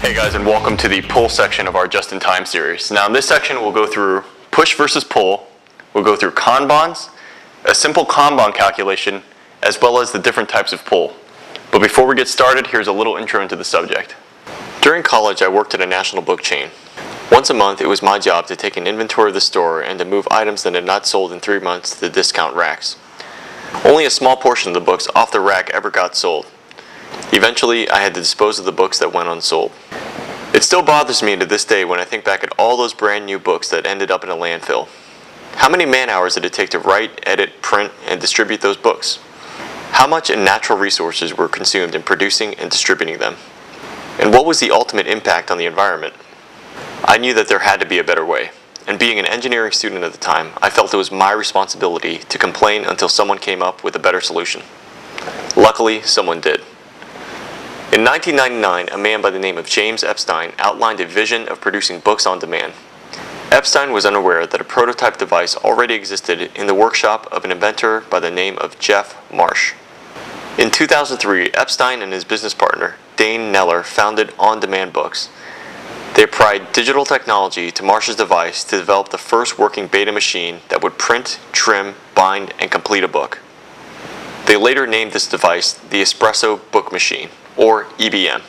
Hey guys, and welcome to the pull section of our just-in-time series. Now in this section we'll go through push versus pull, we'll go through Kanbans, a simple Kanban calculation, as well as the different types of pull. But before we get started, here's a little intro into the subject. During college I worked at a national book chain. Once a month it was my job to take an inventory of the store and to move items that had not sold in 3 months to the discount racks. Only a small portion of the books off the rack ever got sold. Eventually, I had to dispose of the books that went unsold. It still bothers me to this day when I think back at all those brand new books that ended up in a landfill. How many man hours did it take to write, edit, print, and distribute those books? How much in natural resources were consumed in producing and distributing them? And what was the ultimate impact on the environment? I knew that there had to be a better way, and being an engineering student at the time, I felt it was my responsibility to complain until someone came up with a better solution. Luckily, someone did. In 1999, a man by the name of James Epstein outlined a vision of producing books on demand. Epstein was unaware that a prototype device already existed in the workshop of an inventor by the name of Jeff Marsh. In 2003, Epstein and his business partner, Dane Neller, founded On Demand Books. They applied digital technology to Marsh's device to develop the first working beta machine that would print, trim, bind, and complete a book. They later named this device the Espresso Book Machine, or EBM.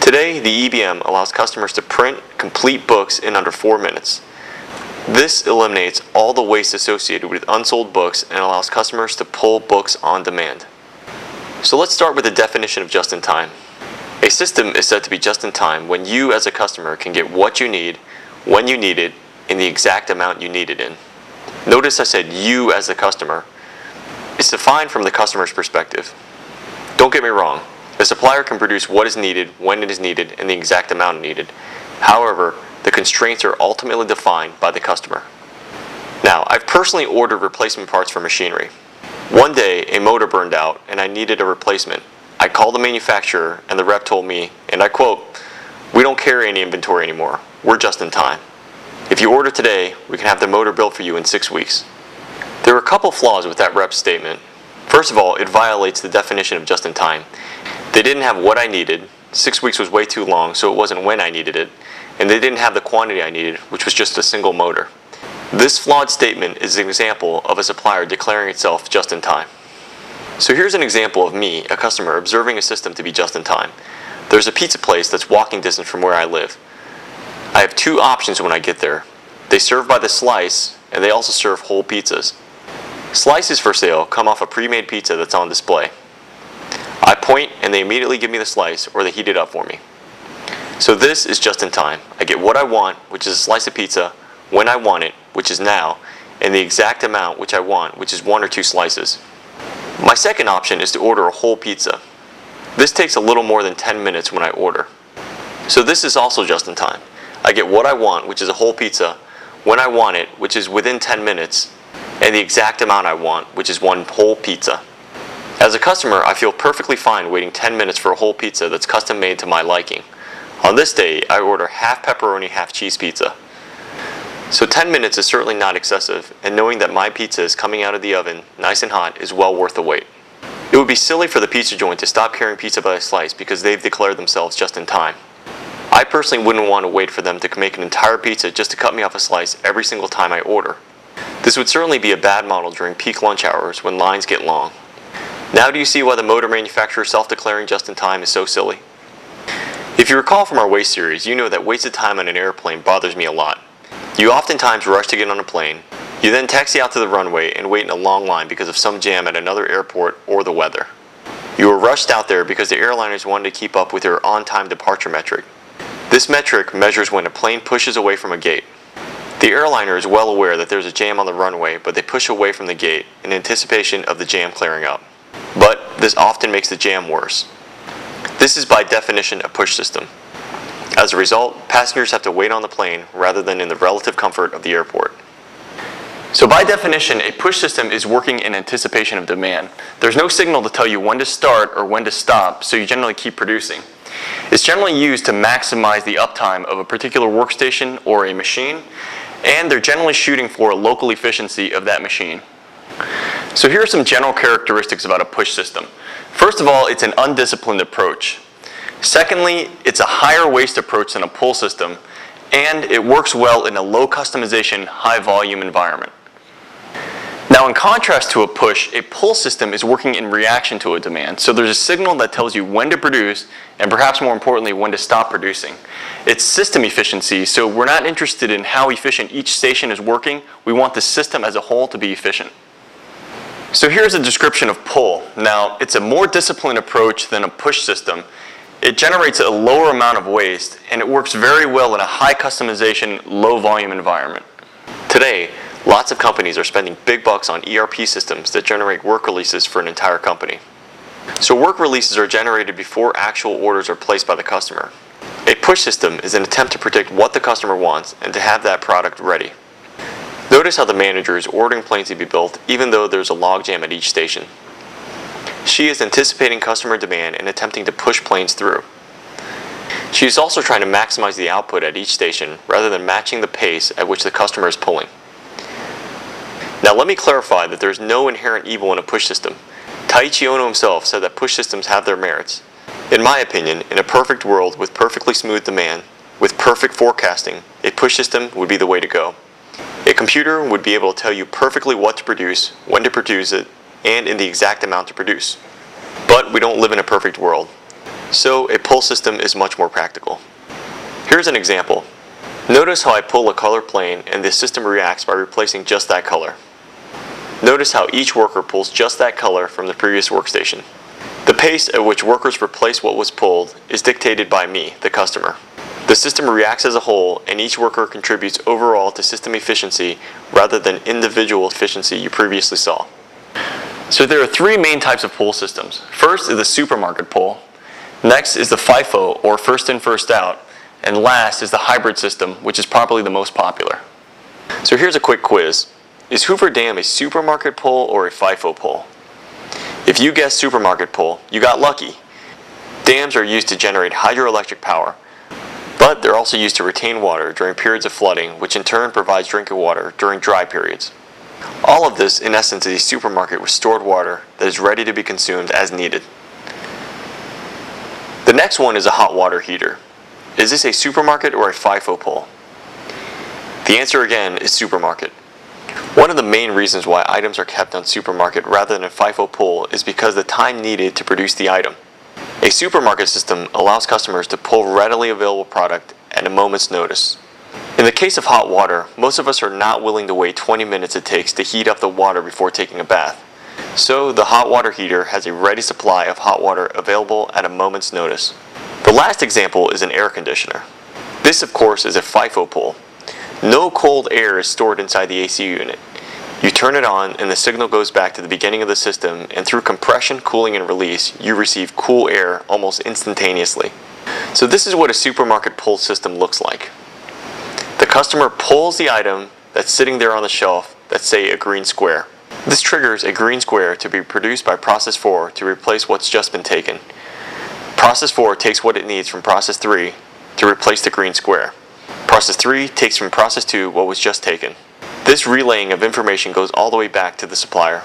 Today, the EBM allows customers to print complete books in under 4 minutes. This eliminates all the waste associated with unsold books and allows customers to pull books on demand. So let's start with the definition of just-in-time. A system is said to be just-in-time when you as a customer can get what you need, when you need it, in the exact amount you need it in. Notice I said you as the customer. It's defined from the customer's perspective. Don't get me wrong. The supplier can produce what is needed, when it is needed, and the exact amount needed. However, the constraints are ultimately defined by the customer. Now, I've personally ordered replacement parts for machinery. One day, a motor burned out and I needed a replacement. I called the manufacturer and the rep told me, and I quote, "We don't carry any inventory anymore. We're just in time. If you order today, we can have the motor built for you in 6 weeks." There are a couple flaws with that rep's statement. First of all, it violates the definition of just in time. They didn't have what I needed, 6 weeks was way too long, so it wasn't when I needed it, and they didn't have the quantity I needed, which was just a single motor. This flawed statement is an example of a supplier declaring itself just in time. So here's an example of me, a customer, observing a system to be just in time. There's a pizza place that's walking distance from where I live. I have 2 options when I get there. They serve by the slice, and they also serve whole pizzas. Slices for sale come off a pre-made pizza that's on display. I point and they immediately give me the slice or they heat it up for me. So this is just in time. I get what I want, which is a slice of pizza, when I want it, which is now, and the exact amount which I want, which is 1 or 2 slices. My second option is to order a whole pizza. This takes a little more than 10 minutes when I order. So this is also just in time. I get what I want, which is a whole pizza, when I want it, which is within 10 minutes, and the exact amount I want, which is 1 whole pizza. As a customer, I feel perfectly fine waiting 10 minutes for a whole pizza that's custom made to my liking. On this day, I order half pepperoni, half cheese pizza. So 10 minutes is certainly not excessive, and knowing that my pizza is coming out of the oven, nice and hot, is well worth the wait. It would be silly for the pizza joint to stop carrying pizza by the slice because they've declared themselves just in time. I personally wouldn't want to wait for them to make an entire pizza just to cut me off a slice every single time I order. This would certainly be a bad model during peak lunch hours when lines get long. Now do you see why the motor manufacturer self-declaring just in time is so silly? If you recall from our waste series, you know that wasted time on an airplane bothers me a lot. You oftentimes rush to get on a plane, you then taxi out to the runway and wait in a long line because of some jam at another airport or the weather. You were rushed out there because the airliners wanted to keep up with their on-time departure metric. This metric measures when a plane pushes away from a gate. The airliner is well aware that there's a jam on the runway, but they push away from the gate in anticipation of the jam clearing up. But this often makes the jam worse. This is by definition a push system. As a result, passengers have to wait on the plane rather than in the relative comfort of the airport. So by definition, a push system is working in anticipation of demand. There's no signal to tell you when to start or when to stop, so you generally keep producing. It's generally used to maximize the uptime of a particular workstation or a machine, and they're generally shooting for a local efficiency of that machine. So here are some general characteristics about a push system. First of all, it's an undisciplined approach. Secondly, it's a higher waste approach than a pull system, and it works well in a low customization, high volume environment. Now, in contrast to a push, a pull system is working in reaction to a demand. So there's a signal that tells you when to produce, and perhaps more importantly, when to stop producing. It's system efficiency, so we're not interested in how efficient each station is working. We want the system as a whole to be efficient. So here's a description of pull. Now, it's a more disciplined approach than a push system. It generates a lower amount of waste, and it works very well in a high customization, low volume environment. Today, lots of companies are spending big bucks on ERP systems that generate work releases for an entire company. So work releases are generated before actual orders are placed by the customer. A push system is an attempt to predict what the customer wants and to have that product ready. Notice how the manager is ordering planes to be built even though there's a logjam at each station. She is anticipating customer demand and attempting to push planes through. She is also trying to maximize the output at each station rather than matching the pace at which the customer is pulling. Now let me clarify that there is no inherent evil in a push system. Taiichi Ohno himself said that push systems have their merits. In my opinion, in a perfect world with perfectly smooth demand, with perfect forecasting, a push system would be the way to go. A computer would be able to tell you perfectly what to produce, when to produce it, and in the exact amount to produce. But we don't live in a perfect world. So a pull system is much more practical. Here's an example. Notice how I pull a color plane and the system reacts by replacing just that color. Notice how each worker pulls just that color from the previous workstation. The pace at which workers replace what was pulled is dictated by me, the customer. The system reacts as a whole, and each worker contributes overall to system efficiency rather than individual efficiency you previously saw. So there are three main types of pull systems. First is the supermarket pull. Next is the FIFO, or first in, first out. And last is the hybrid system, which is probably the most popular. So here's a quick quiz. Is Hoover Dam a supermarket pull or a FIFO pull? If you guessed supermarket pull, you got lucky. Dams are used to generate hydroelectric power, but they're also used to retain water during periods of flooding, which in turn provides drinking water during dry periods. All of this, in essence, is a supermarket with stored water that is ready to be consumed as needed. The next one is a hot water heater. Is this a supermarket or a FIFO pull? The answer again is supermarket. One of the main reasons why items are kept on supermarket rather than a FIFO pull is because the time needed to produce the item. A supermarket system allows customers to pull readily available product at a moment's notice. In the case of hot water, most of us are not willing to wait 20 minutes it takes to heat up the water before taking a bath. So the hot water heater has a ready supply of hot water available at a moment's notice. The last example is an air conditioner. This, of course, is a FIFO pull. No cold air is stored inside the AC unit. You turn it on and the signal goes back to the beginning of the system, and through compression, cooling, and release, you receive cool air almost instantaneously. So this is what a supermarket pull system looks like. The customer pulls the item that's sitting there on the shelf, that's say a green square. This triggers a green square to be produced by process 4 to replace what's just been taken. Process 4 takes what it needs from process 3 to replace the green square. Process 3 takes from process 2 what was just taken. This relaying of information goes all the way back to the supplier.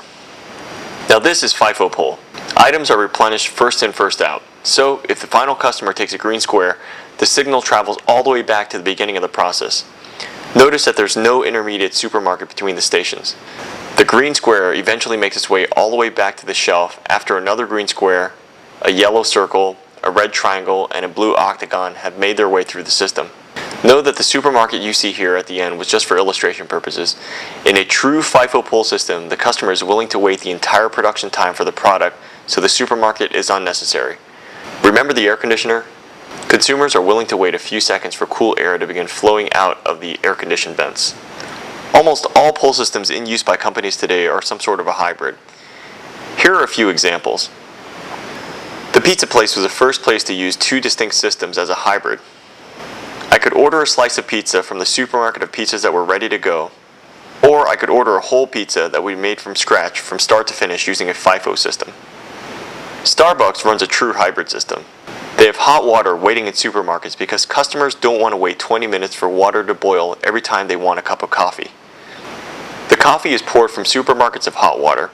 Now this is FIFO pull. Items are replenished first in, first out. So if the final customer takes a green square, the signal travels all the way back to the beginning of the process. Notice that there's no intermediate supermarket between the stations. The green square eventually makes its way all the way back to the shelf after another green square, a yellow circle, a red triangle, and a blue octagon have made their way through the system. Know that the supermarket you see here at the end was just for illustration purposes. In a true FIFO pull system, the customer is willing to wait the entire production time for the product, so the supermarket is unnecessary. Remember the air conditioner? Consumers are willing to wait a few seconds for cool air to begin flowing out of the air-conditioned vents. Almost all pull systems in use by companies today are some sort of a hybrid. Here are a few examples. The pizza place was the first place to use two distinct systems as a hybrid. I could order a slice of pizza from the supermarket of pizzas that were ready to go, or I could order a whole pizza that we made from scratch from start to finish using a FIFO system. Starbucks runs a true hybrid system. They have hot water waiting in supermarkets because customers don't want to wait 20 minutes for water to boil every time they want a cup of coffee. The coffee is poured from supermarkets of hot water.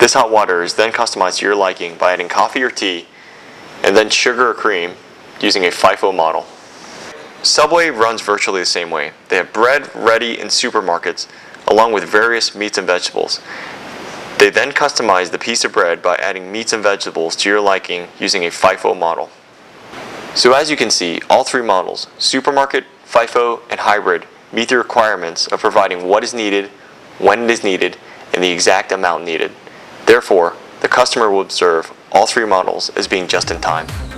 This hot water is then customized to your liking by adding coffee or tea, and then sugar or cream using a FIFO model. Subway runs virtually the same way. They have bread ready in supermarkets along with various meats and vegetables. They then customize the piece of bread by adding meats and vegetables to your liking using a FIFO model. So as you can see, all three models, supermarket, FIFO, and hybrid, meet the requirements of providing what is needed, when it is needed, and the exact amount needed. Therefore, the customer will observe all three models as being just in time.